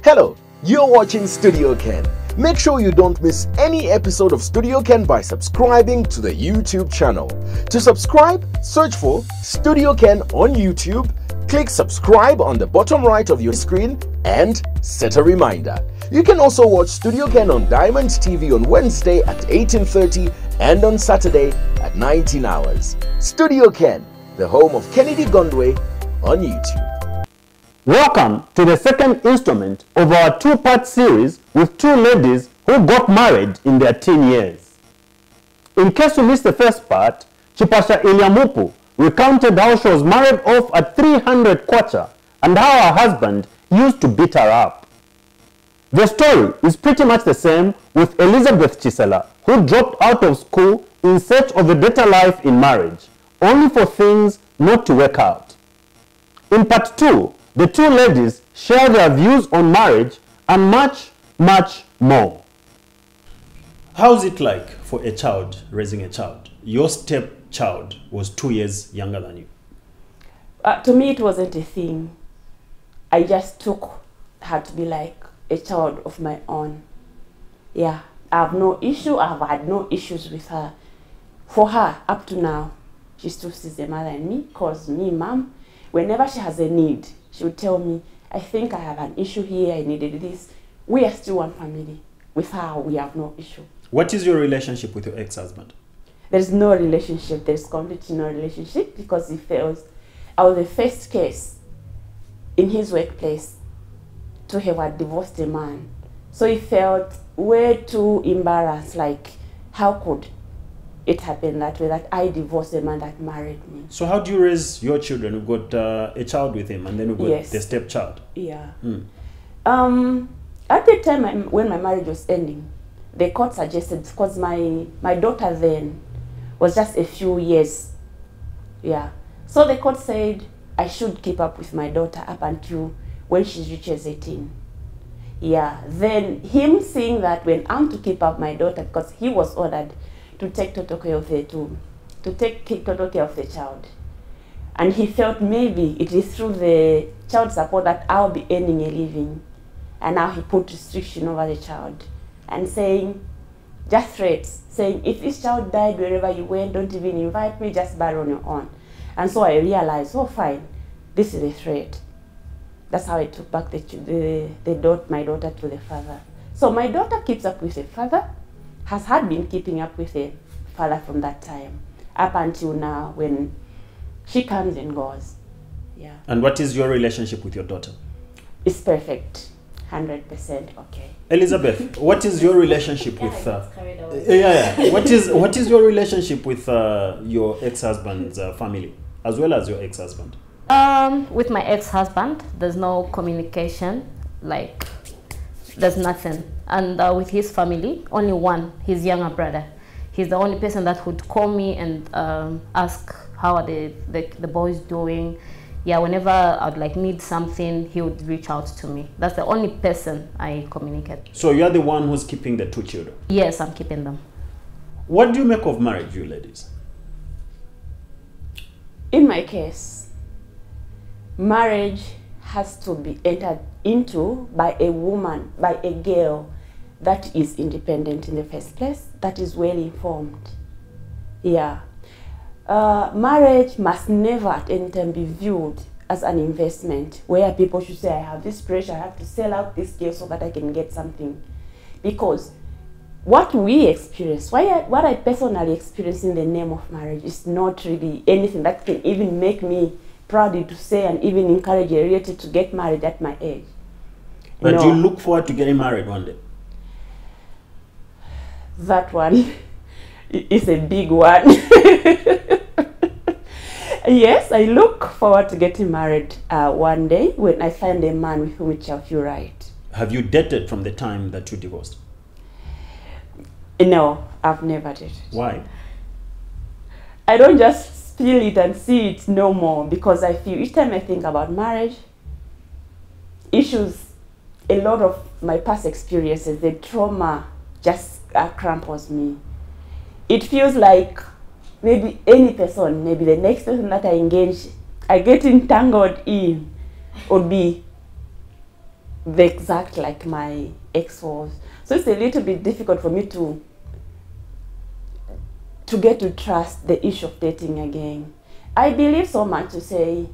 Hello, you're watching Studio Ken. Make sure you don't miss any episode of Studio Ken by subscribing to the YouTube channel. To subscribe, search for Studio Ken on YouTube, click subscribe on the bottom right of your screen and set a reminder. You can also watch Studio Ken on Diamond TV on Wednesday at 18:30 and on Saturday at 19 hours. Studio Ken, the home of Kennedy Gondwe on YouTube. Welcome to the second installment of our two-part series with two ladies who got married in their teen years. In case you missed the first part, Chipasha Ilyamupu recounted how she was married off at 300 kwacha and how her husband used to beat her up. The story is pretty much the same with Elizabeth Chisela, who dropped out of school in search of a better life in marriage, only for things not to work out. In part 2, the two ladies share their views on marriage and much, much more. How's it like for a child raising a child? Your stepchild was 2 years younger than you. To me, it wasn't a thing. I just took her to be like a child of my own. Yeah, I have no issue. I have had no issues with her. For her, up to now, she still sees the mother in me, because me, mom, whenever she has a need, she would tell me, I think I have an issue here, I needed this. We are still one family. With her, we have no issue. What is your relationship with your ex-husband? There is no relationship. There is completely no relationship, because he fails. I was the first case in his workplace to have divorced a man. So he felt way too embarrassed, like how could it happened that way, that I divorced a man that married me. So how do you raise your children? You've got a child with him, and then you've got the stepchild. Yeah. At the time when my marriage was ending, the court suggested, because my daughter then was just a few years. Yeah. So the court said I should keep up with my daughter up until when she reaches 18. Yeah. Then him seeing that when I'm to keep up my daughter, because he was ordered to take total care of total care of the child, and he felt maybe it is through the child support that I'll be earning a living, and now he put restriction over the child and saying, just threats, saying if this child died wherever you went, don't even invite me, just bury on your own. And so I realized, oh fine, this is a threat. That's how I took back my daughter to the father. So my daughter keeps up with the father, had been keeping up with the father from that time up until now, when she comes and goes. Yeah. And what is your relationship with your daughter? It's perfect, 100% okay. Elizabeth, what is your relationship with? What is your relationship with your ex-husband's family, as well as your ex-husband? With my ex-husband, there's no communication, like there's nothing. And with his family, only one, his younger brother. He's the only person that would call me and ask how are the boys doing. Yeah, whenever I'd need something, he would reach out to me. That's the only person I communicate. So you're the one who's keeping the two children? Yes, I'm keeping them. What do you make of marriage, you ladies? In my case, marriage has to be entered into by a woman, by a girl that is independent in the first place, that is well informed. Yeah. Marriage must never at any time be viewed as an investment where people should say, I have this pressure, I have to sell out this girl so that I can get something. Because what we experience, what I personally experience in the name of marriage is not really anything that can even make me proud to say and even encourage a relative to get married at my age. But do you look forward to getting married one day? That one is a big one. Yes, I look forward to getting married one day when I find a man with whom it shall feel right. Have you dated from the time that you divorced? No, I've never dated. Why? I don't just feel it and see it no more, because I feel each time I think about marriage, issues, a lot of my past experiences, the trauma just cramples me. It feels like maybe any person, maybe the next person that I engage, I get entangled in, would be the exact like my ex was. So it's a little bit difficult for me to get to trust the issue of dating again. I believe so much to say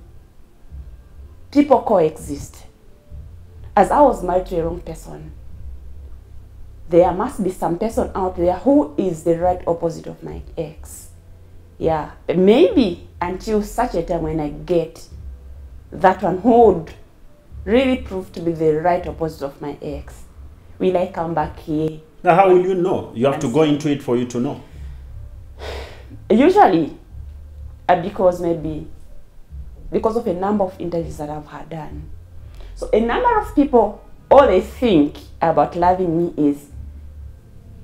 people coexist. As I was married to a wrong person, there must be some person out there who is the right opposite of my ex. Yeah, maybe until such a time when I get that one who would really prove to be the right opposite of my ex. Will I come back here? Now, how will you know? You have to go into it for you to know. Usually, because of a number of interviews that I've had done. So a number of people, all they think about loving me is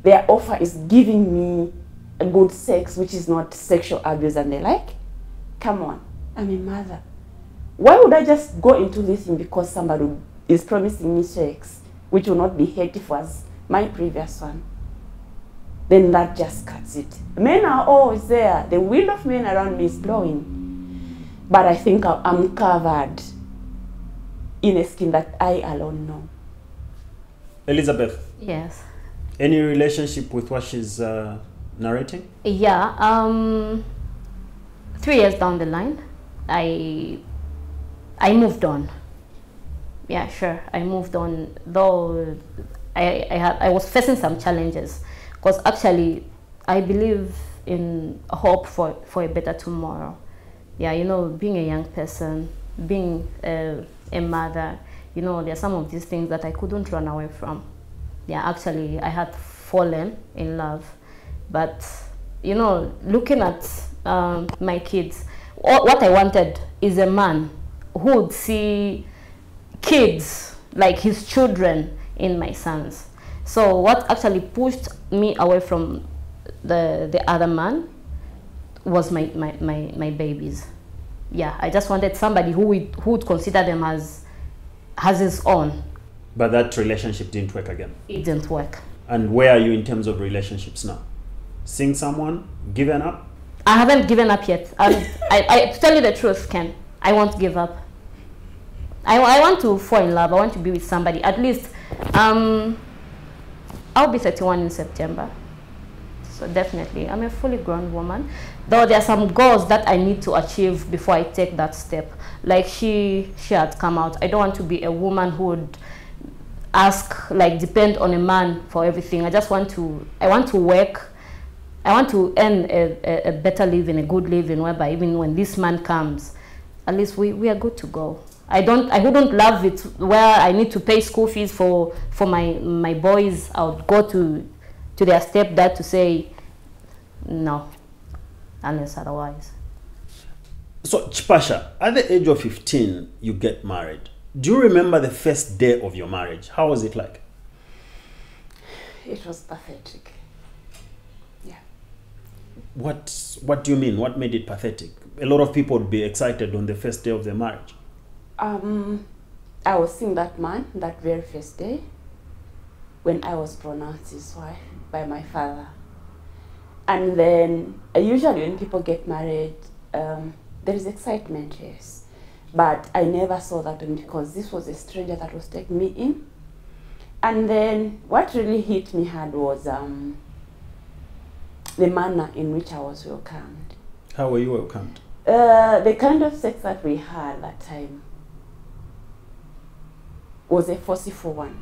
their offer is giving me a good sex, which is not sexual abuse, and they're like, come on, I'm a mother. Why would I just go into this thing because somebody is promising me sex, which will not be hateful as my previous one? Then that just cuts it. Men are always there. The wind of men around me is blowing. But I think I'm covered in a skin that I alone know. Elizabeth? Yes. Any relationship with what she's narrating? Yeah. 3 years down the line, I moved on. Yeah, sure. I moved on, though I was facing some challenges. Because actually, I believe in hope for a better tomorrow. Yeah, you know, being a young person, being a mother, you know, there are some of these things that I couldn't run away from. Yeah, actually, I had fallen in love. But, you know, looking at my kids, what I wanted is a man who would see kids, like his children, in my sons. So what actually pushed me away from the other man was my babies. Yeah, I just wanted somebody who would consider them as his own. But that relationship didn't work again? It didn't work. And where are you in terms of relationships now? Seeing someone? Given up? I haven't given up yet. I to tell you the truth, Ken, I won't give up. I want to fall in love. I want to be with somebody. At least, I'll be 31 in September. So definitely, I'm a fully grown woman. Though there are some goals that I need to achieve before I take that step. Like she had come out. I don't want to be a woman who would ask, like, depend on a man for everything. I want to work. I want to earn a better living, a good living, whereby even when this man comes, at least we are good to go. I wouldn't love it where I need to pay school fees for my boys. I would go to their stepdad to say no, unless otherwise. So Chipasha, at the age of 15, you get married. Do you remember the first day of your marriage? How was it like? It was pathetic. Yeah. What do you mean? What made it pathetic? A lot of people would be excited on the first day of their marriage. I was seeing that man that very first day when I was pronounced his wife by my father. And then usually when people get married, there is excitement, yes. But I never saw that one because this was a stranger that was taking me in. And then what really hit me hard was the manner in which I was welcomed. How were you welcomed? The kind of sex that we had that time was a forceful one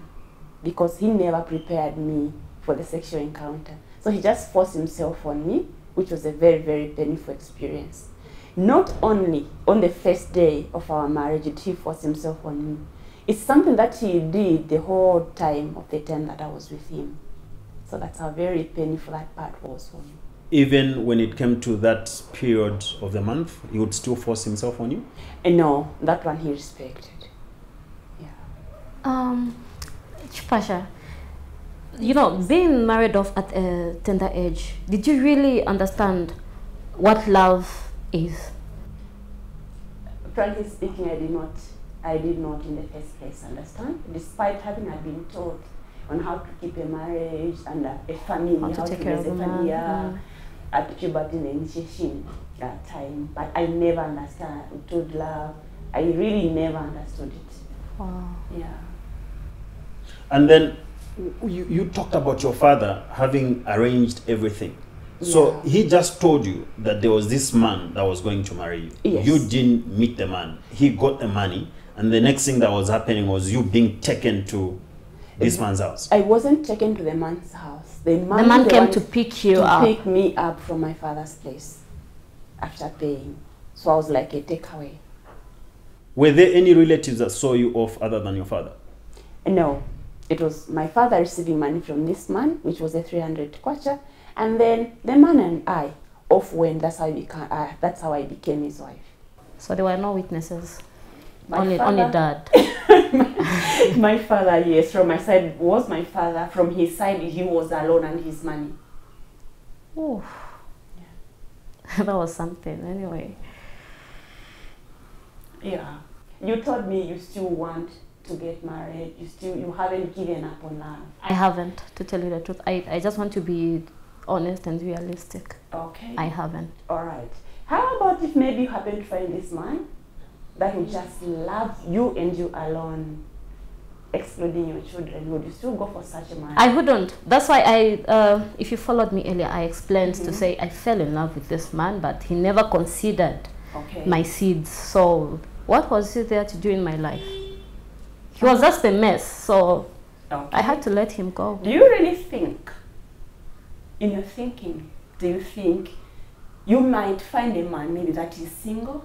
because he never prepared me for the sexual encounter. So he just forced himself on me, which was a very, very painful experience. Not only on the first day of our marriage did he force himself on me. It's something that he did the whole time of the time that I was with him. So that's how very painful that part was for me. Even when it came to that period of the month, he would still force himself on you? No, that one he respected. Yeah. Chipasha, you know, being married off at a tender age, did you really understand what love is? Frankly speaking, I did not in the first place understand, despite having been taught on how to keep a marriage and a family, how to take care of a man. At puberty and initiation time, but I never understood love. I really never understood it. Wow. Yeah. And then you talked about your father having arranged everything. So he just told you that there was this man that was going to marry you. Yes. You didn't meet the man. He got the money. And the next thing that was happening was you being taken to this man's house. I wasn't taken to the man's house. The man came to pick you up. Pick me up from my father's place after paying. So I was like a takeaway. Were there any relatives that saw you off other than your father? No. It was my father receiving money from this man, which was a 300 kwacha. And then the man and I off when that's how I became his wife. So there were no witnesses. Only Dad. My father, yes, from my side was my father. From his side, he was alone and his money. Oh, yeah. That was something. Anyway. Yeah, you told me you still want to get married. You haven't given up on love. I haven't, to tell you the truth. I just want to be honest and realistic. Okay. I haven't. All right. How about if maybe you happen to find this man that will just love you and you alone, excluding your children? Would you still go for such a man? I wouldn't. That's why if you followed me earlier, I explained to say I fell in love with this man, but he never considered my seeds. So what was he there to do in my life? He was just a mess, so I had to let him go. Do you really think, in your thinking, do you think you might find a man maybe that is single,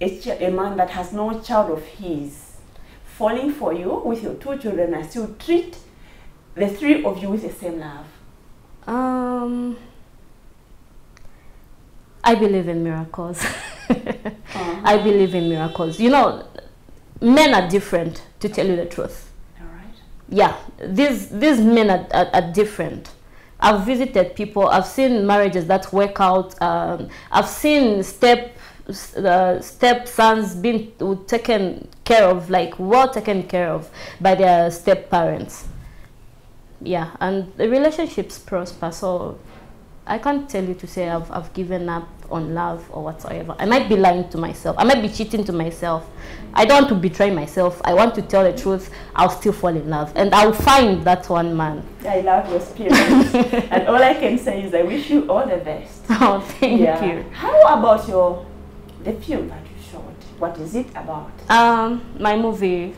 a man that has no child of his, falling for you with your 2 children and still treat the 3 of you with the same love? I believe in miracles. I believe in miracles. You know, men are different, to tell you the truth. All right. Yeah, these men are different. I've visited people. I've seen marriages that work out. I've seen step-sons being taken care of, like well taken care of by their step-parents. Yeah, and the relationships prosper. So I can't tell you to say I've given up on love or whatsoever. I might be lying to myself. I might be cheating to myself. I don't want to betray myself. I want to tell the truth. I'll still fall in love. And I'll find that one man. I love your spirit. And all I can say is I wish you all the best. Oh, thank you. How about the film that you showed? What is it about? My movie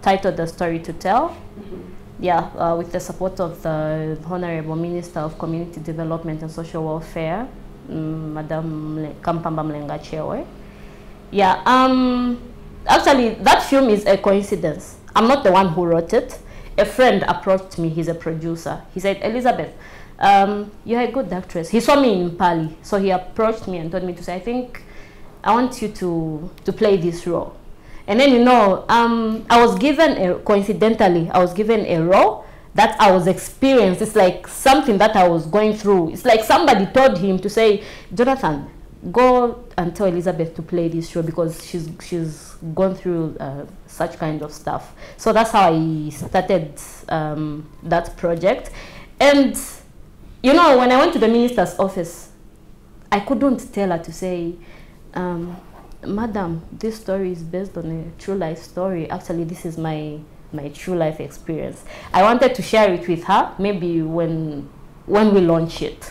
titled The Story to Tell. Yeah, with the support of the Honorable Minister of Community Development and Social Welfare, Madam Kampamba Mlenga Chewe. Yeah, actually that film is a coincidence. I'm not the one who wrote it. A friend approached me, he's a producer. He said, Elizabeth, you're a good actress. He saw me in Pali, so he approached me and told me to say, I think I want you to play this role. And then, you know, I was given, coincidentally, I was given a role that I was experienced. It's like something that I was going through. It's like somebody told him to say, Jonathan, go and tell Elizabeth to play this role because she's gone through such kind of stuff. So that's how I started that project. And, you know, when I went to the minister's office, I couldn't tell her to say, Madam, this story is based on a true life story. Actually, this is my true life experience. I wanted to share it with her, maybe when we launch it.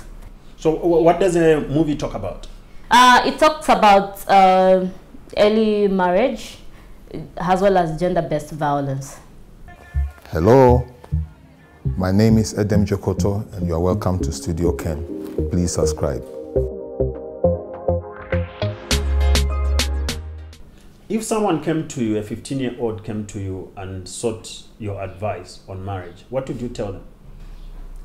So what does the movie talk about? It talks about early marriage as well as gender-based violence. Hello, my name is Edem Jokoto and you are welcome to Studio Ken. Please subscribe. If someone came to you, a 15-year-old came to you and sought your advice on marriage, what would you tell them?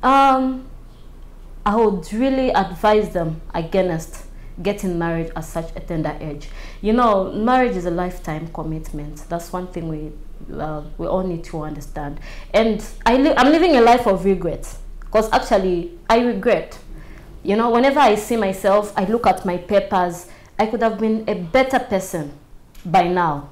I would really advise them against getting married at such a tender age. You know, marriage is a lifetime commitment. That's one thing we all need to understand. And I'm living a life of regret because actually I regret. You know, whenever I see myself, I look at my papers, I could have been a better person by now.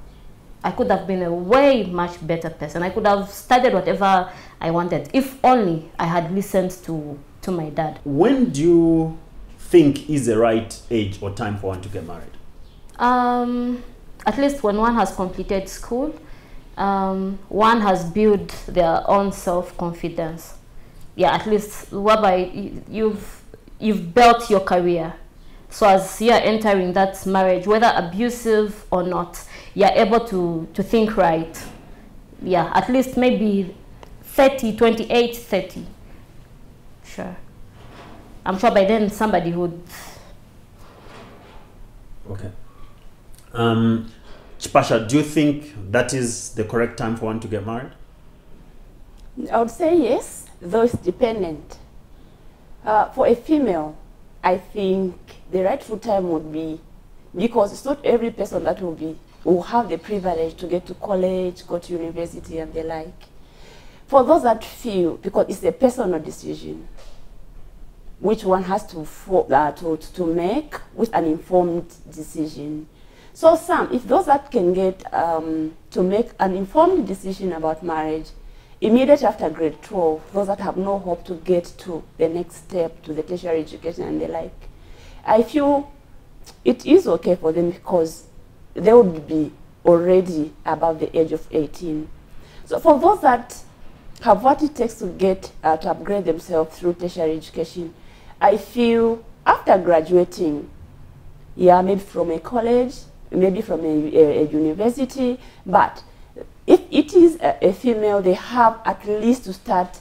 I could have been a way much better person. I could have studied whatever I wanted if only I had listened to my dad. When do you think is the right age or time for one to get married? At least when one has completed school one has built their own self-confidence. Yeah, at least whereby you've built your career. So as you're entering that marriage, whether abusive or not, you're able to think right. Yeah, at least maybe 30, 28, 30. Sure. I'm sure by then somebody would. Okay. Chipasha, do you think that is the correct time for one to get married? I would say yes, though it's dependent. For a female, I think the rightful time would be, because it's not every person that will have the privilege to get to college, go to university and the like. For those that feel, because it's a personal decision, which one has to make with an informed decision. So if those that can get to make an informed decision about marriage, immediately after grade 12, those that have no hope to get to the next step, to the tertiary education and the like, I feel it is okay for them because they would be already above the age of 18. So for those that have what it takes to get to upgrade themselves through tertiary education, I feel after graduating, yeah, maybe from a college, maybe from a university, but if it is a female, they have at least to start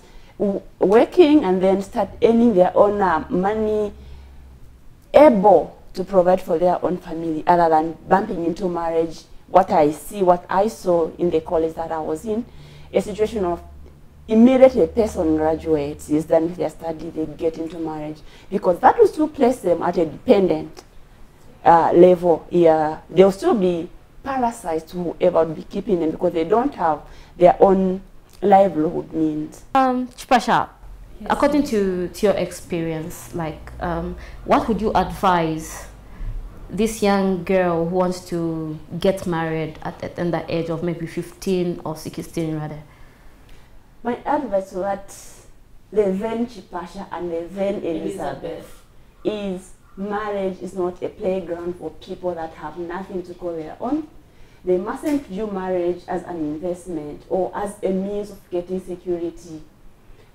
working and then start earning their own money, able to provide for their own family, other than bumping into marriage. What I saw in the college that I was in, a situation of immediately a person graduates, is done with their study, they get into marriage, because that will still place them at a dependent level. Yeah, they'll still be parasites, whoever would be keeping them, because they don't have their own livelihood means. Chipasha, yes, according to your experience, like what would you advise this young girl who wants to get married at the tender age of maybe 15 or 16 rather? My advice to that the then Chipasha and the then Elizabeth is, marriage is not a playground for people that have nothing to call their own. They mustn't view marriage as an investment or as a means of getting security.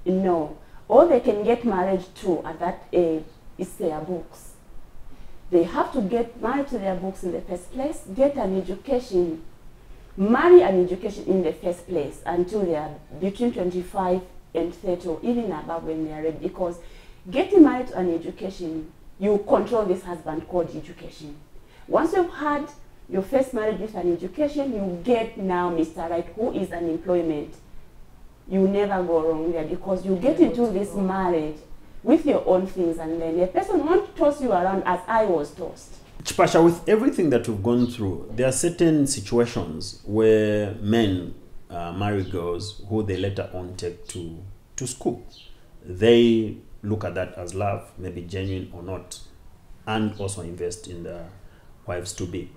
No. All they can get married to at that age is their books. They have to get married to their books in the first place, get an education, marry an education in the first place until they are between 25 and 30 or even above when they are ready. Because getting married to an education, you control this husband called education. Once you've had your first marriage with an education, you get now Mr. Right, who is an employment. You never go wrong there, because you get into this marriage with your own things, and then a person won't toss you around as I was tossed. Chipasha, with everything that we've gone through, there are certain situations where men marry girls who they later on take to school. They look at that as love, maybe genuine or not, and also invest in their wives-to-be.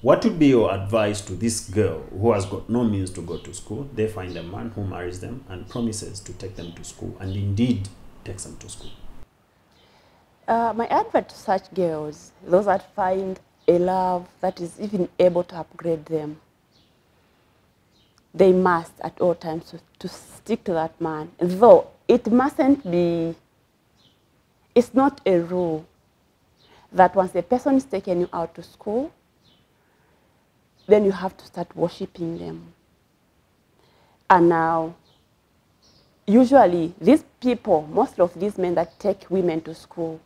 What would be your advice to this girl who has got no means to go to school? They find a man who marries them and promises to take them to school, and indeed takes them to school. My advice to such girls, those that find a love that is even able to upgrade them, they must at all times to stick to that man. Though it mustn't be, it's not a rule that once a person is taking you out to school, then you have to start worshiping them. And now, usually these people, most of these men that take women to school,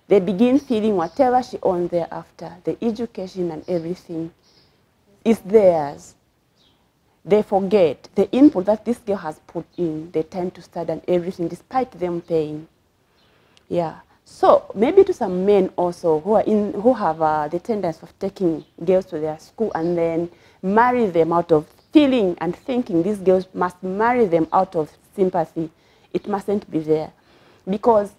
they begin feeling whatever she owns thereafter, the education and everything is theirs. They forget the input that this girl has put in, the time to study and everything, despite them paying. Yeah. So maybe to some men also who have the tendency of taking girls to their school and then marry them out of feeling and thinking these girls must marry them out of sympathy. It mustn't be there, because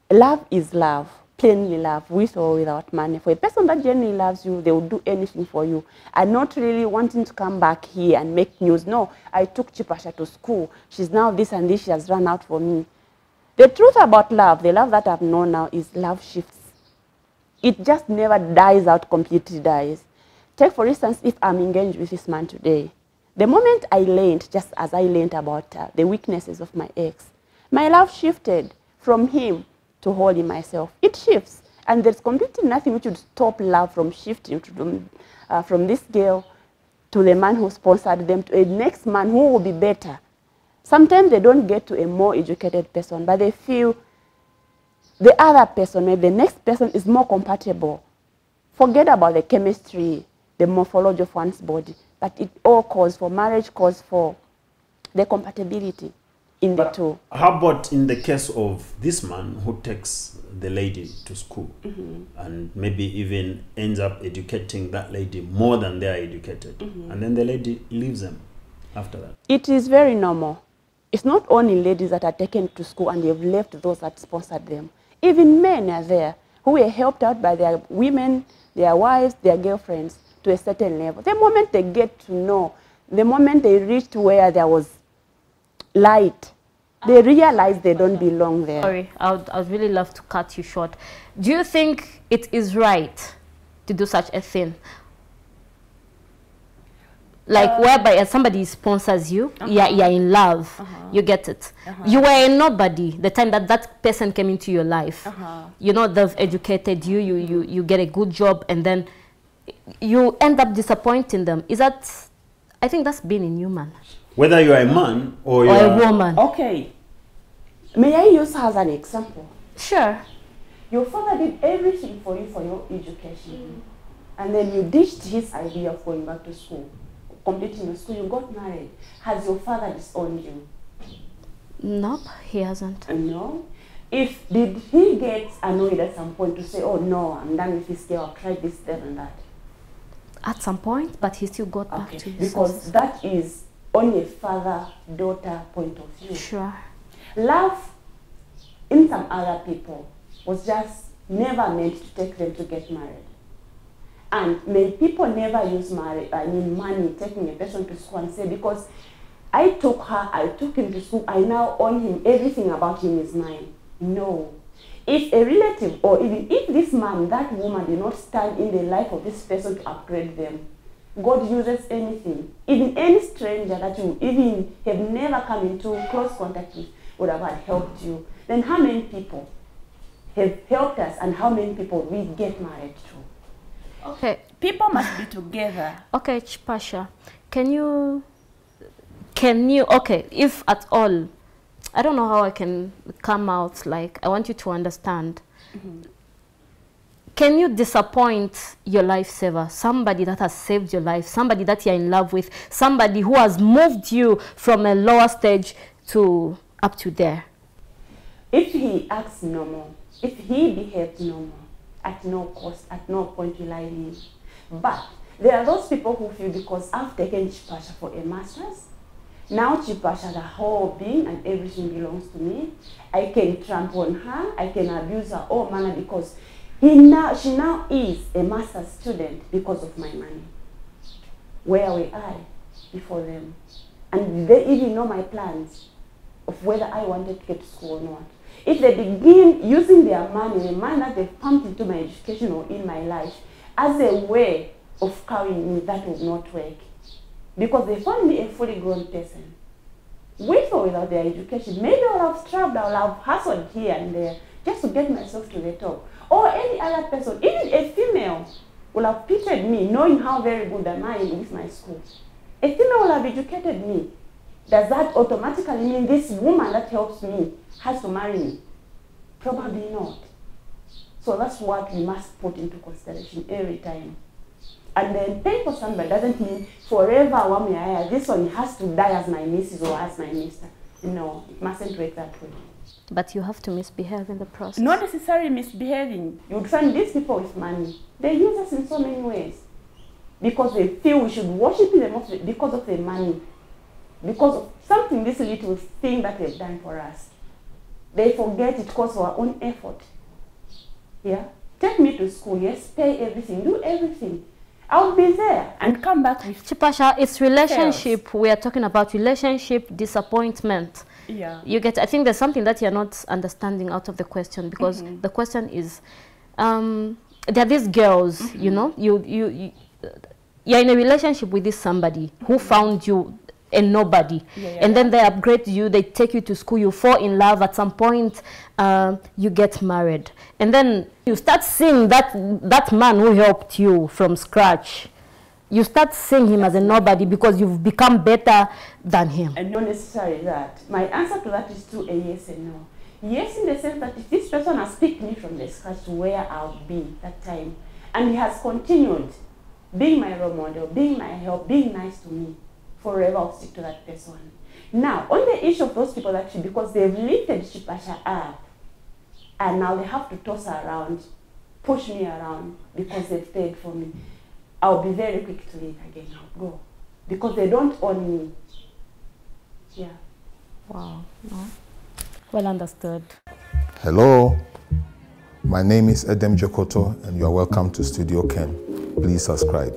love is love, plainly love, with or without money. For a person that genuinely loves you, they will do anything for you, and not really wanting to come back here and make news. No, I took Chipasha to school. She's now this and this. She has run out for me. The truth about love, the love that I've known now, is love shifts. It just never dies out, completely dies. Take, for instance, if I'm engaged with this man today, The moment I learned, just as I learned about the weaknesses of my ex, my love shifted from him to holding myself. It shifts. And there's completely nothing which would stop love from shifting from this girl to the man who sponsored them to a next man who will be better. Sometimes they don't get to a more educated person, but they feel the other person, maybe the next person, is more compatible. Forget about the chemistry, the morphology of one's body, but it all calls for marriage, calls for the compatibility in the two. How about in the case of this man who takes the lady to school and maybe even ends up educating that lady more than they are educated, and then the lady leaves them after that? It is very normal. It's not only ladies that are taken to school and they've left those that sponsored them. Even men are there who were helped out by their women, their wives, their girlfriends to a certain level. The moment they get to know, the moment they reach to where there was light, they realize they don't belong there. Sorry, I'd really love to cut you short. Do you think it is right to do such a thing? Like whereby somebody sponsors you, you're in love, you get it. You were a nobody the time that that person came into your life. You know, they've educated you, you get a good job, and then you end up disappointing them. Is that, I think that's being inhuman. Whether you're a man or you're a woman. Okay. May I use her as an example? Sure. Your father did everything for you for your education. And then you ditched his idea of going back to school. Completing your school, you got married. Has your father disowned you? Nope, he hasn't. No. Did he get annoyed at some point to say, oh no, I'm done with this girl, I've tried this, that and that? At some point, but he still got back to his because that is only a father-daughter point of view. Sure. Love in some other people was just never meant to take them to get married. And may people never use money, taking a person to school and say, because I took him to school, I now own him, everything about him is mine. No. If a relative, or even if this man, that woman did not stand in the life of this person to upgrade them, God uses anything. Even any stranger that you even have never come into close contact with would have helped you. Then how many people have helped us, and how many people we get married to? Okay. People must be together. Okay, Chipasha, can you, okay, if at all, I don't know how I can come out, like, I want you to understand. Can you disappoint your lifesaver, somebody that has saved your life, somebody that you're in love with, somebody who has moved you from a lower stage to up to there? If he acts normal, if he behaves normal, at no cost, at no point will I leave. But there are those people who feel because I've taken Chipasha for a master's, now Chipasha, the whole being and everything belongs to me. I can trample on her, I can abuse her all manner because she now is a master's student because of my money. Where were I before them? And they even know my plans of whether I wanted to get to school or not. If they begin using their money, the money that they've pumped into my education or in my life, as a way of carrying me, that will not work. Because they found me a fully grown person. With or without their education, maybe I will have struggled, I will have hustled here and there, just to get myself to the top. Or any other person, even a female, will have pitied me, knowing how very good am I with my school. A female will have educated me. Does that automatically mean this woman that helps me has to marry me? Probably not. So that's what we must put into consideration every time. And then paying for somebody doesn't mean forever one way, this one has to die as my missus or as my mister. No, it mustn't work that way. But you have to misbehave in the process. Not necessarily misbehaving. You would find these people with money. They use us in so many ways. Because they feel we should worship them because of their money. Because of something, this little thing that they've done for us. They forget it costs our own effort. Yeah? Take me to school, yes, pay everything, do everything. I'll be there and come back with Chipasha, it's relationship. We are talking about relationship disappointment. Yeah. You get, I think there's something that you're not understanding out of the question, because the question is, there are these girls, you know, you're in a relationship with this somebody who found you a nobody, and then they upgrade you, they take you to school, you fall in love, at some point you get married, and then you start seeing that man who helped you from scratch, you start seeing him as a nobody because you've become better than him. And not necessarily that. My answer to that is still a yes and no. Yes, in the sense that if this person has picked me from the scratch to where I'll be that time, and he has continued being my role model, being my help, being nice to me, forever I'll stick to that person. Now, on the issue of those people actually, because they've lifted Chipasha up, and now they have to toss her around, push me around because they've paid for me, I'll be very quick to leave again. I'll go. Because they don't own me. Yeah. Wow. No. Well understood. Hello, my name is Edem Jokoto and you are welcome to Studio Ken. Please subscribe.